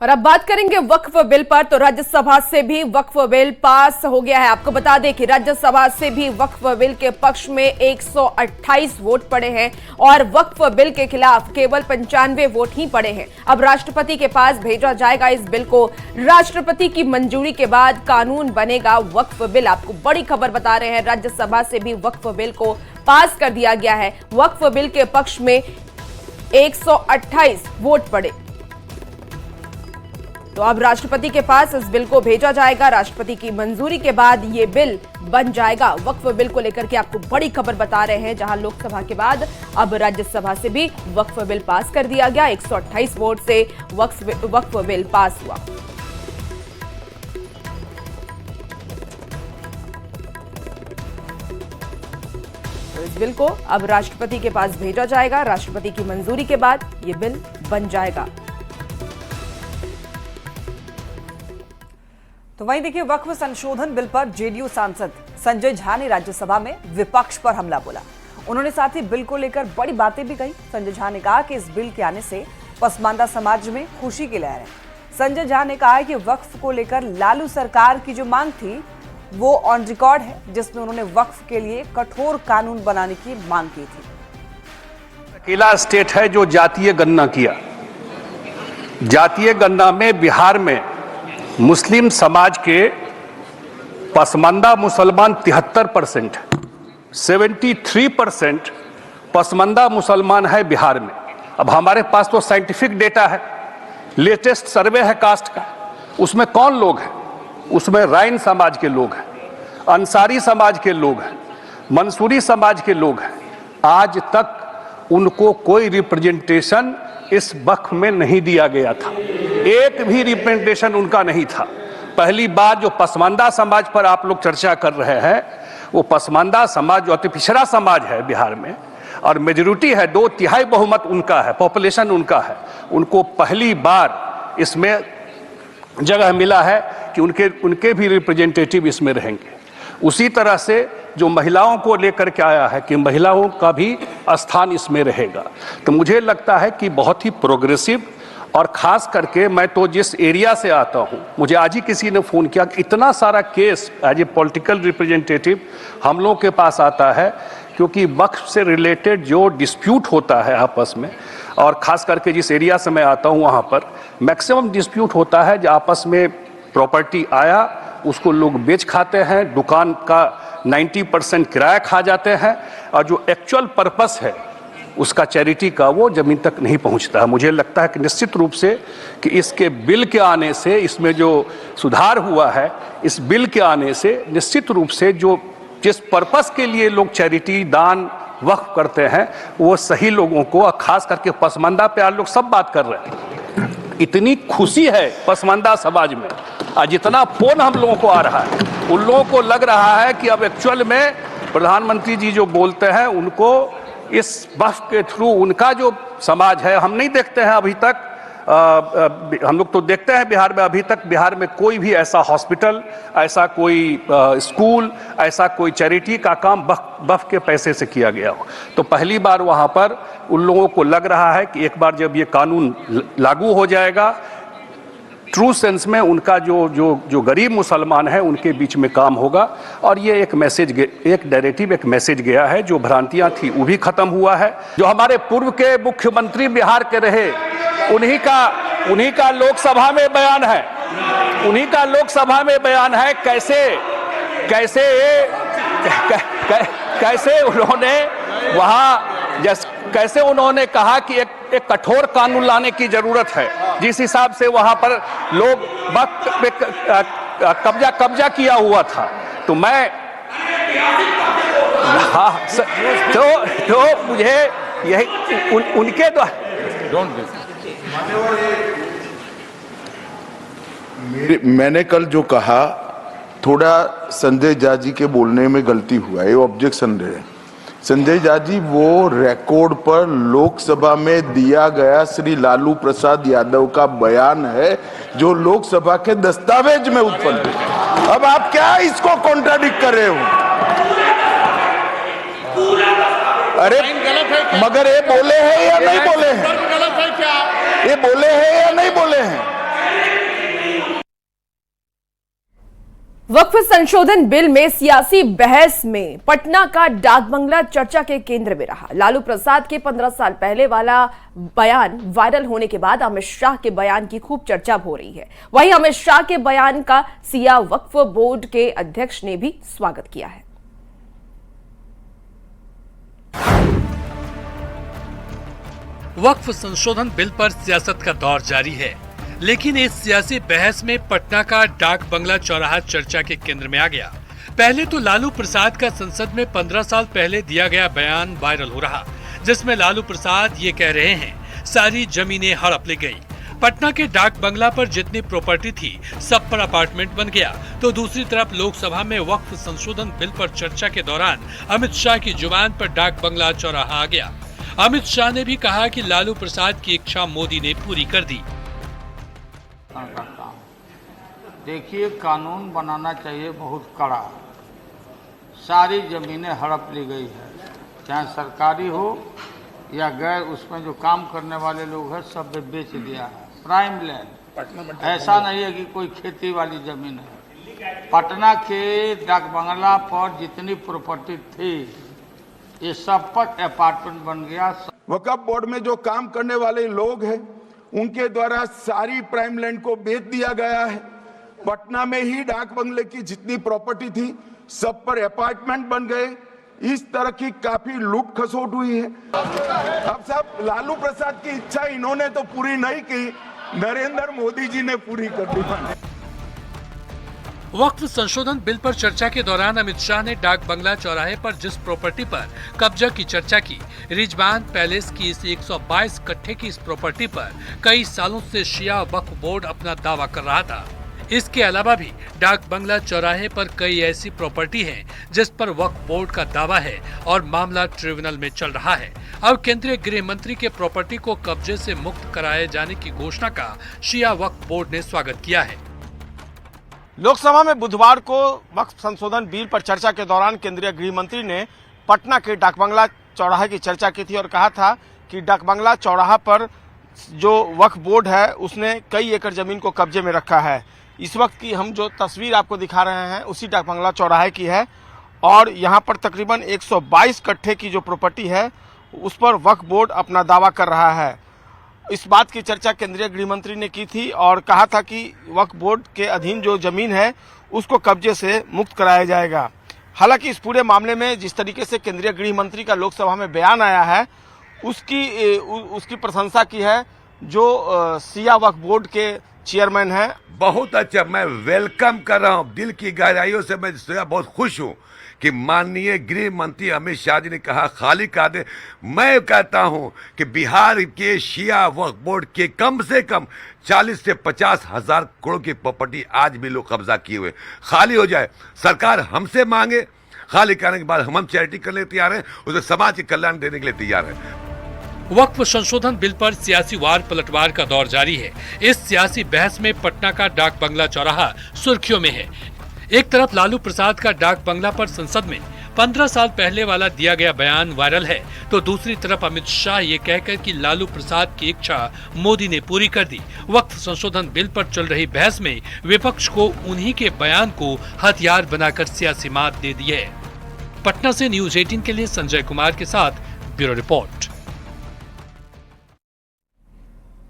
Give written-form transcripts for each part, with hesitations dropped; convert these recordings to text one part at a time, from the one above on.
और अब बात करेंगे वक्फ बिल पर। तो राज्यसभा से भी वक्फ बिल पास हो गया है। आपको बता दें कि राज्यसभा से भी वक्फ बिल के पक्ष में 128 वोट पड़े हैं और वक्फ बिल के खिलाफ केवल 95 वोट ही पड़े हैं। अब राष्ट्रपति के पास भेजा जाएगा इस बिल को। राष्ट्रपति की मंजूरी के बाद कानून बनेगा वक्फ बिल। आपको बड़ी खबर बता रहे हैं, राज्यसभा से भी वक्फ बिल को पास कर दिया गया है। वक्फ बिल के पक्ष में 128 वोट पड़े। तो अब राष्ट्रपति के पास इस बिल को भेजा जाएगा। राष्ट्रपति की मंजूरी के बाद ये बिल बन जाएगा। वक्फ बिल को लेकर के आपको बड़ी खबर बता रहे हैं, जहां लोकसभा के बाद अब राज्यसभा से भी वक्फ बिल पास कर दिया गया। 128 वोट से वक्फ बिल पास हुआ। तो इस बिल को अब राष्ट्रपति के पास भेजा जाएगा। राष्ट्रपति की मंजूरी के बाद ये बिल बन जाएगा। तो वहीं देखिए, वक्फ संशोधन बिल पर जेडीयू सांसद संजय झा ने राज्यसभा में विपक्ष पर हमला बोला। उन्होंने साथ ही बिल को लेकर बड़ी बातें भी कही। संजय झा ने कहा कि इस बिल के आने से पसमानदा समाज में खुशी की लहर है। संजय झा ने कहा कि वक्फ को लेकर लालू सरकार की जो मांग थी वो ऑन रिकॉर्ड है, जिसमें उन्होंने वक्फ के लिए कठोर कानून बनाने की मांग की थी। अकेला स्टेट है जो जातीय गणना किया। जातीय गणना में बिहार में मुस्लिम समाज के पसमानदा मुसलमान 73% है। 73% पसमानदा मुसलमान है बिहार में। अब हमारे पास तो साइंटिफिक डेटा है, लेटेस्ट सर्वे है कास्ट का। उसमें कौन लोग हैं? उसमें राइन समाज के लोग हैं, अंसारी समाज के लोग हैं, मंसूरी समाज के लोग हैं। आज तक उनको कोई रिप्रेजेंटेशन इस वक्फ में नहीं दिया गया था। एक भी रिप्रेजेंटेशन उनका नहीं था। पहली बात जो पसमानदा समाज पर आप लोग चर्चा कर रहे हैं, वो पसमानदा समाज जो अति पिछड़ा समाज है बिहार में और मेजॉरिटी है, 2/3 बहुमत उनका है, पॉपुलेशन उनका है। उनको पहली बार इसमें जगह मिला है कि उनके भी रिप्रेजेंटेटिव इसमें रहेंगे। उसी तरह से जो महिलाओं को लेकर के आया है कि महिलाओं का भी स्थान इसमें रहेगा। तो मुझे लगता है कि बहुत ही प्रोग्रेसिव, और खास करके मैं तो जिस एरिया से आता हूं, मुझे आज ही किसी ने फ़ोन किया कि इतना सारा case as a political representative हम लोगों के पास आता है, क्योंकि वक्फ से रिलेटेड जो डिस्प्यूट होता है आपस में, और ख़ास करके जिस एरिया से मैं आता हूं वहाँ पर मैक्सिमम डिस्प्यूट होता है जो आपस में प्रॉपर्टी आया उसको लोग बेच खाते हैं, दुकान का 90% किराया खा जाते हैं, और जो एक्चुअल पर्पस है उसका चैरिटी का वो ज़मीन तक नहीं पहुंचता है। मुझे लगता है कि निश्चित रूप से कि इसके बिल के आने से, इसमें जो सुधार हुआ है, इस बिल के आने से निश्चित रूप से जो जिस पर्पस के लिए लोग चैरिटी दान वक्फ करते हैं वो सही लोगों को, और खास करके पसमानदा पे आप लोग सब बात कर रहे हैं। इतनी खुशी है पसमानदा समाज में, और जितना फोन हम लोगों को आ रहा है, उन लोगों को लग रहा है कि अब एक्चुअल में प्रधानमंत्री जी जो बोलते हैं उनको इस वक्फ के थ्रू उनका जो समाज है, हम नहीं देखते हैं अभी तक, हम लोग तो देखते हैं बिहार में, अभी तक बिहार में कोई भी ऐसा हॉस्पिटल, ऐसा कोई स्कूल, ऐसा कोई चैरिटी का काम वक्फ के पैसे से किया गया हो। तो पहली बार वहाँ पर उन लोगों को लग रहा है कि एक बार जब ये कानून लागू हो जाएगा, ट्रू सेंस में उनका जो गरीब मुसलमान है उनके बीच में काम होगा। और ये एक मैसेज, एक नैरेटिव, एक मैसेज गया है। जो भ्रांतियां थी वो भी खत्म हुआ है। जो हमारे पूर्व के मुख्यमंत्री बिहार के रहे, उन्हीं का लोकसभा में बयान है, उन्हीं का लोकसभा में बयान है कैसे उन्होंने वहाँ कैसे उन्होंने कहा कि एक कठोर कानून लाने की जरूरत है, जिस हिसाब से वहां पर लोग वक्त पे कब्जा किया हुआ था। तो मैं तो मुझे यही उनके द्वारा मैंने कल जो कहा, थोड़ा संजय झा जी के बोलने में गलती हुआ है, ऑब्जेक्शन रहे। संजय झा जी, वो रिकॉर्ड पर लोकसभा में दिया गया श्री लालू प्रसाद यादव का बयान है जो लोकसभा के दस्तावेज में उत्पन्न है। अब आप क्या इसको कॉन्ट्राडिक्ट कर रहे हो? अरे मगर ये बोले हैं या नहीं बोले हैं? ये बोले हैं या नहीं बोले हैं? वक्फ संशोधन बिल में सियासी बहस में पटना का डाक बंगला चर्चा के केंद्र में रहा। लालू प्रसाद के 15 साल पहले वाला बयान वायरल होने के बाद अमित शाह के बयान की खूब चर्चा हो रही है। वहीं अमित शाह के बयान का सिया वक्फ बोर्ड के अध्यक्ष ने भी स्वागत किया है। वक्फ संशोधन बिल पर सियासत का दौर जारी है, लेकिन इस सियासी बहस में पटना का डाक बंगला चौराहा चर्चा के केंद्र में आ गया। पहले तो लालू प्रसाद का संसद में 15 साल पहले दिया गया बयान वायरल हो रहा, जिसमें लालू प्रसाद ये कह रहे हैं सारी जमीनें हड़प ली गई। पटना के डाक बंगला पर जितनी प्रॉपर्टी थी सब पर अपार्टमेंट बन गया। तो दूसरी तरफ लोकसभा में वक्फ संशोधन बिल पर चर्चा के दौरान अमित शाह की जुबान पर डाक बंगला चौराहा आ गया। अमित शाह ने भी कहा कि लालू प्रसाद की इच्छा मोदी ने पूरी कर दी। करता हूँ, देखिए कानून बनाना चाहिए बहुत कड़ा। सारी जमीनें हड़प ली गई है, चाहे सरकारी हो या गैर, उसमें जो काम करने वाले लोग हैं सब बेच दिया है। प्राइम लैंड, ऐसा नहीं है कि कोई खेती वाली जमीन है। पटना के डाक बंगला पर जितनी प्रॉपर्टी थी ये सब पर अपार्टमेंट बन गया। वक्फ बोर्ड में जो काम करने वाले लोग हैं उनके द्वारा सारी प्राइम लैंड को बेच दिया गया है। पटना में ही डाक बंगले की जितनी प्रॉपर्टी थी सब पर अपार्टमेंट बन गए। इस तरह की काफी लूट खसोट हुई है। अब साहब लालू प्रसाद की इच्छा इन्होंने तो पूरी नहीं की, नरेंद्र मोदी जी ने पूरी कर दी। वक्फ संशोधन बिल पर चर्चा के दौरान अमित शाह ने डाक बंगला चौराहे पर जिस प्रॉपर्टी पर कब्जा की चर्चा की, रिजवान पैलेस की इस 122 कट्ठे की इस प्रॉपर्टी पर कई सालों से शिया वक्फ बोर्ड अपना दावा कर रहा था। इसके अलावा भी डाक बंगला चौराहे पर कई ऐसी प्रॉपर्टी हैं जिस पर वक्फ बोर्ड का दावा है और मामला ट्रिब्यूनल में चल रहा है। अब केंद्रीय गृह मंत्री के प्रॉपर्टी को कब्जे से मुक्त कराए जाने की घोषणा का शिया वक्फ बोर्ड ने स्वागत किया है। लोकसभा में बुधवार को वक्फ संशोधन बिल पर चर्चा के दौरान केंद्रीय गृह मंत्री ने पटना के डाक बंगला चौराहे की चर्चा की थी और कहा था कि डाक बंगला चौराहा पर जो वक्फ बोर्ड है उसने कई एकड़ जमीन को कब्जे में रखा है। इस वक्त की हम जो तस्वीर आपको दिखा रहे हैं उसी डाक बंगला चौराहे की है और यहाँ पर तकरीबन 122 कट्ठे की जो प्रॉपर्टी है उस पर वक्फ बोर्ड अपना दावा कर रहा है। इस बात की चर्चा केंद्रीय गृह मंत्री ने की थी और कहा था कि वक्फ बोर्ड के अधीन जो जमीन है उसको कब्जे से मुक्त कराया जाएगा। हालांकि इस पूरे मामले में जिस तरीके से केंद्रीय गृह मंत्री का लोकसभा में बयान आया है उसकी प्रशंसा की है जो सिया वक्फ बोर्ड के चेयरमैन हैं। बहुत अच्छा, मैं वेलकम कर रहा हूं, दिल की गहराइयों से मैं बहुत खुश हूं कि माननीय गृह मंत्री अमित शाह जी ने कहा खाली कर दे। मैं कहता हूं कि बिहार के शिया वक्फ बोर्ड के कम से कम 40 से 50 हजार करोड़ की प्रॉपर्टी आज भी लोग कब्जा किए हुए, खाली हो जाए। सरकार हमसे मांगे, खाली करने के बाद हम चैरिटी करने तैयार हैं, उसे समाज के कल्याण देने के लिए तैयार हैं। वक्फ संशोधन बिल पर सियासी वार पलटवार का दौर जारी है। इस सियासी बहस में पटना का डाक बंगला चौराहा सुर्खियों में है। एक तरफ लालू प्रसाद का डाक बंगला पर संसद में 15 साल पहले वाला दिया गया बयान वायरल है, तो दूसरी तरफ अमित शाह ये कहकर कि लालू प्रसाद की इच्छा मोदी ने पूरी कर दी। वक्फ संशोधन बिल पर चल रही बहस में विपक्ष को उन्हीं के बयान को हथियार बनाकर सियासी मात दे दी है। पटना से न्यूज 18 के लिए संजय कुमार के साथ ब्यूरो रिपोर्ट।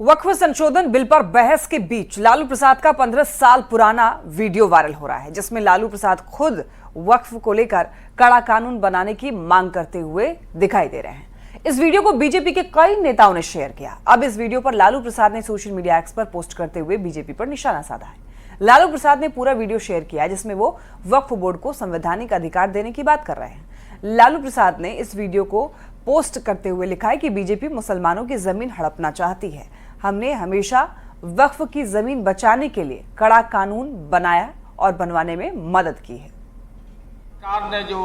वक्फ संशोधन बिल पर बहस के बीच लालू प्रसाद का 15 साल पुराना वीडियो वायरल हो रहा है, जिसमें लालू प्रसाद खुद वक्फ को लेकर कड़ा कानून बनाने की मांग करते हुए दिखाई दे रहे हैं। इस वीडियो को बीजेपी के कई नेताओं ने शेयर किया। अब इस वीडियो पर लालू प्रसाद ने सोशल मीडिया एक्स पर पोस्ट करते हुए बीजेपी पर निशाना साधा है। लालू प्रसाद ने पूरा वीडियो शेयर किया जिसमें वो वक्फ बोर्ड को संवैधानिक अधिकार देने की बात कर रहे हैं। लालू प्रसाद ने इस वीडियो को पोस्ट करते हुए लिखा है कि बीजेपी मुसलमानों की जमीन हड़पना चाहती है। हमने हमेशा वक्फ की जमीन बचाने के लिए कड़ा कानून बनाया और बनवाने में मदद की है। सरकार ने जो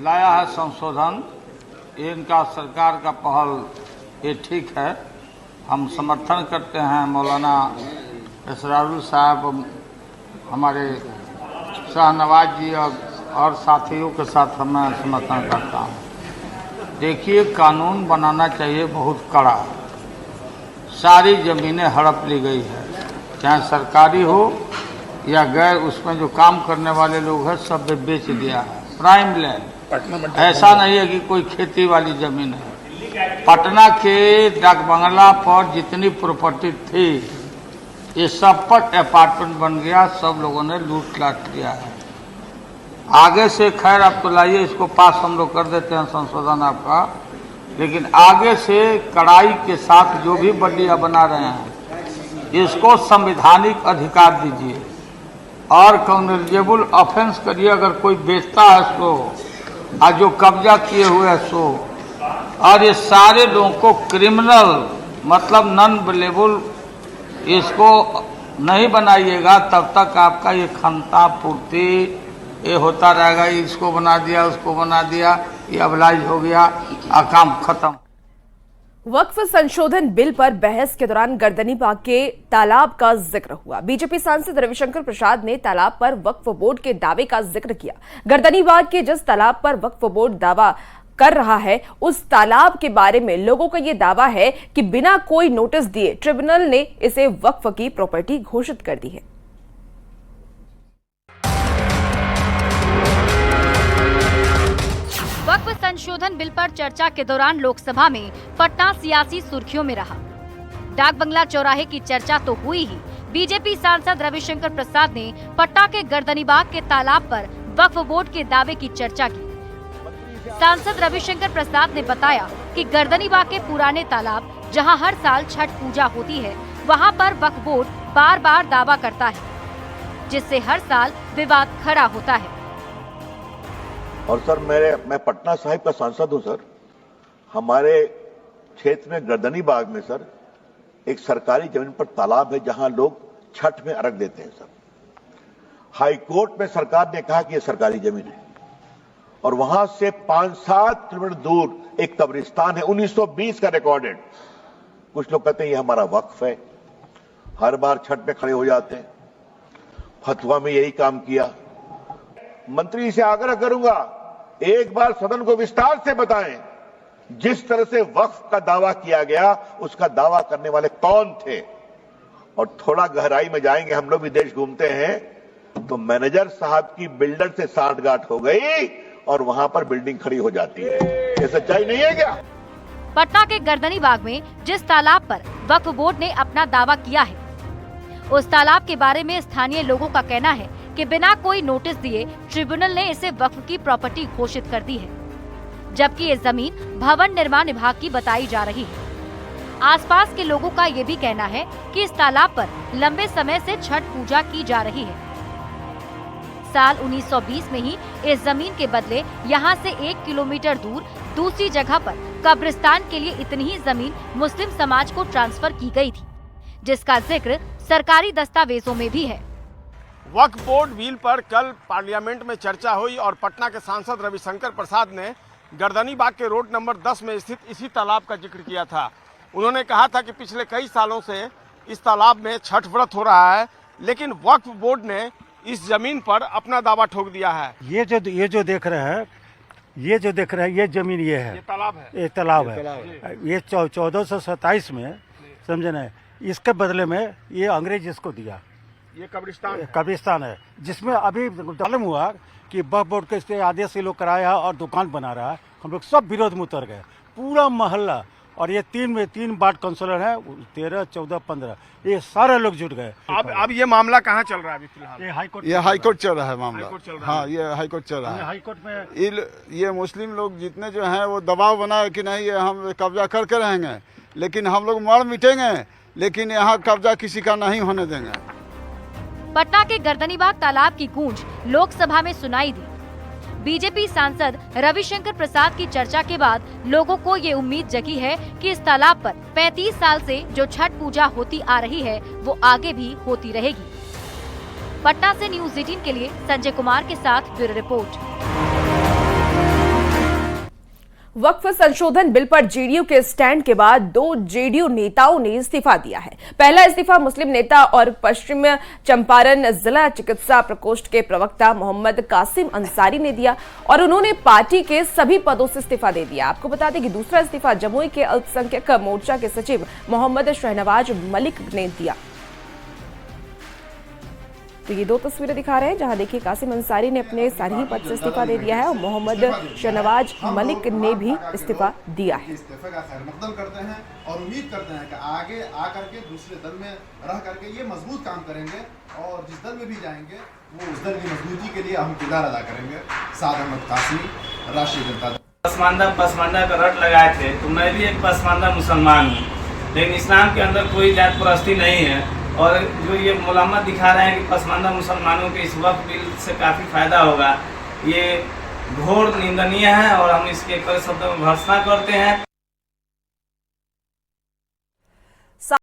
लाया है संशोधन, इनका सरकार का पहल ये ठीक है, हम समर्थन करते हैं। मौलाना इसरारुल साहब, हमारे शाहनवाज जी और साथियों के साथ मैं समर्थन करता हूँ। देखिए कानून बनाना चाहिए बहुत कड़ा। सारी जमीनें हड़प ली गई है, चाहे सरकारी हो या गैर उसमें जो काम करने वाले लोग हैं सब बेच दिया है। प्राइम लैंड, ऐसा नहीं है कि कोई खेती वाली जमीन है। पटना के डाक बंगला पर जितनी प्रॉपर्टी थी ये सब पर अपार्टमेंट बन गया, सब लोगों ने लूट लाट लिया है। आगे से खैर आप तो लाइए, इसको पास हम लोग कर देते हैं संशोधन आपका, लेकिन आगे से कड़ाई के साथ जो भी बल्लियाँ बना रहे हैं इसको संवैधानिक अधिकार दीजिए और कॉग्निजेबल ऑफेंस करिए अगर कोई बेचता है सो, और जो कब्जा किए हुए है सो, और ये सारे लोगों को क्रिमिनल मतलब नॉन अवेलेबल इसको नहीं बनाइएगा तब तक आपका ये खंता पूर्ति ये होता रहेगा। इसको बना दिया, उसको बना दिया, ये अबलाइज हो गया, काम खत्म। वक्फ संशोधन बिल पर बहस के दौरान गर्दनीबाग के तालाब का जिक्र हुआ। बीजेपी सांसद रविशंकर प्रसाद ने तालाब पर वक्फ बोर्ड के दावे का जिक्र किया। गर्दनीबाग के जिस तालाब पर वक्फ बोर्ड दावा कर रहा है उस तालाब के बारे में लोगों का यह दावा है कि बिना कोई नोटिस दिए ट्रिब्यूनल ने इसे वक्फ की प्रॉपर्टी घोषित कर दी है। वक्फ संशोधन बिल पर चर्चा के दौरान लोकसभा में पटना सियासी सुर्खियों में रहा। डाक बंगला चौराहे की चर्चा तो हुई ही, बीजेपी सांसद रविशंकर प्रसाद ने पटना के गर्दनीबाग के तालाब पर वक्फ बोर्ड के दावे की चर्चा की। सांसद रविशंकर प्रसाद ने बताया कि गर्दनीबाग के पुराने तालाब जहां हर साल छठ पूजा होती है, वहां पर वक्फ बोर्ड बार बार दावा करता है, जिससे हर साल विवाद खड़ा होता है। और सर मैं पटना साहिब का सांसद हूं सर। हमारे क्षेत्र में गर्दनीबाग में सर एक सरकारी जमीन पर तालाब है जहां लोग छठ में अर्घ देते हैं सर। हाई कोर्ट में सरकार ने कहा कि यह सरकारी जमीन है और वहां से 5-7 किलोमीटर दूर एक कब्रिस्तान है, 1920 का रिकॉर्डेड। कुछ लोग कहते हैं ये हमारा वक्फ है, हर बार छठ में खड़े हो जाते हैं। फतवा में यही काम किया। मंत्री से आग्रह करूंगा एक बार सदन को विस्तार से बताएं जिस तरह से वक्फ का दावा किया गया उसका दावा करने वाले कौन थे। और थोड़ा गहराई में जाएंगे, हम लोग भी देश घूमते हैं तो मैनेजर साहब की बिल्डर से साठगांठ हो गई और वहां पर बिल्डिंग खड़ी हो जाती है। ये सच्चाई नहीं है क्या? पटना के गर्दनीबाग में जिस तालाब पर वक्फ बोर्ड ने अपना दावा किया है उस तालाब के बारे में स्थानीय लोगों का कहना है कि बिना कोई नोटिस दिए ट्रिब्यूनल ने इसे वक्फ की प्रॉपर्टी घोषित कर दी है, जबकि ये जमीन भवन निर्माण विभाग की बताई जा रही है। आसपास के लोगों का ये भी कहना है कि इस तालाब पर लंबे समय से छठ पूजा की जा रही है। साल 1920 में ही इस जमीन के बदले यहाँ से 1 किलोमीटर दूर दूसरी जगह पर कब्रिस्तान के लिए इतनी ही जमीन मुस्लिम समाज को ट्रांसफर की गई थी, जिसका जिक्र सरकारी दस्तावेजों में भी है। वक्फ बोर्ड बिल पर कल पार्लियामेंट में चर्चा हुई और पटना के सांसद रविशंकर प्रसाद ने गर्दनीबाग के रोड नंबर 10 में स्थित इसी तालाब का जिक्र किया था। उन्होंने कहा था कि पिछले कई सालों से इस तालाब में छठ व्रत हो रहा है, लेकिन वक्फ बोर्ड ने इस जमीन पर अपना दावा ठोक दिया है। ये जो देख रहे हैं ये जमीन ये है, ये तालाब है। ये 1427 में समझे ना, इसके बदले में ये अंग्रेज इसको दिया। ये कब्रिस्तान है जिसमें अभी मालूम हुआ कि वक्फ बोर्ड के इसके आदेश से लोग कराया और दुकान बना रहा है। हम लोग सब विरोध में उतर गए, पूरा मोहल्ला। और ये 3 वार्ड काउंसिलर है, 13, 14, 15, ये सारे लोग जुट गए। अब ये मामला कहाँ चल रहा है अभी फिलहाल? ये हाई कोर्ट चल रहा है मामला। हाँ, ये हाई कोर्ट चल रहा है। हाई कोर्ट में ये मुस्लिम लोग जितने जो हैं वो दबाव बनाए कि नहीं ये हम कब्जा करके रहेंगे, लेकिन हम लोग मर मिटेंगे, लेकिन यहाँ कब्जा किसी का नहीं होने देंगे। पटना के गर्दनीबाग तालाब की गूंज लोकसभा में सुनाई दी। बीजेपी सांसद रविशंकर प्रसाद की चर्चा के बाद लोगों को ये उम्मीद जगी है कि इस तालाब पर 35 साल से जो छठ पूजा होती आ रही है वो आगे भी होती रहेगी। पटना से न्यूज़ 18 के लिए संजय कुमार के साथ ब्यूरो रिपोर्ट। वक्फ संशोधन बिल पर जेडीयू के स्टैंड के बाद 2 जेडीयू नेताओं ने इस्तीफा दिया है। पहला इस्तीफा मुस्लिम नेता और पश्चिम चंपारण जिला चिकित्सा प्रकोष्ठ के प्रवक्ता मोहम्मद कासिम अंसारी ने दिया और उन्होंने पार्टी के सभी पदों से इस्तीफा दे दिया। आपको बता दें कि दूसरा इस्तीफा जमुई के अल्पसंख्यक मोर्चा के सचिव मोहम्मद शहनवाज मलिक ने दिया। तो ये 2 तस्वीरें दिखा रहे हैं जहां देखिए कासिम अंसारी ने अपने सारी पद से इस्तीफा दे दिया है और मोहम्मद शहनवाज मलिक ने भी इस्तीफा दिया है। इस्तीफे का खैर मकदम करते हैं और उम्मीद करते हैं कि आगे आकर के दूसरे दल में रह करके ये मजबूत काम करेंगे और जिस दल में भी जाएंगे वो उस दल की मजबूती के लिए अहम किरदार अदा करेंगे। साद अहमद कासमी, राष्ट्रीय जनता दल। पसमानदा का रट लगाए थे तो मैं भी एक पसमानदा मुसलमान हूँ, लेकिन इस्लाम के अंदर कोई जात परस्ती नहीं है। और जो ये मुलामत दिखा रहे हैं कि पसमानदा मुसलमानों के इस वक्त बिल से काफ़ी फायदा होगा, ये घोर निंदनीय है और हम इसके कड़े शब्दों में भर्त्सना करते हैं।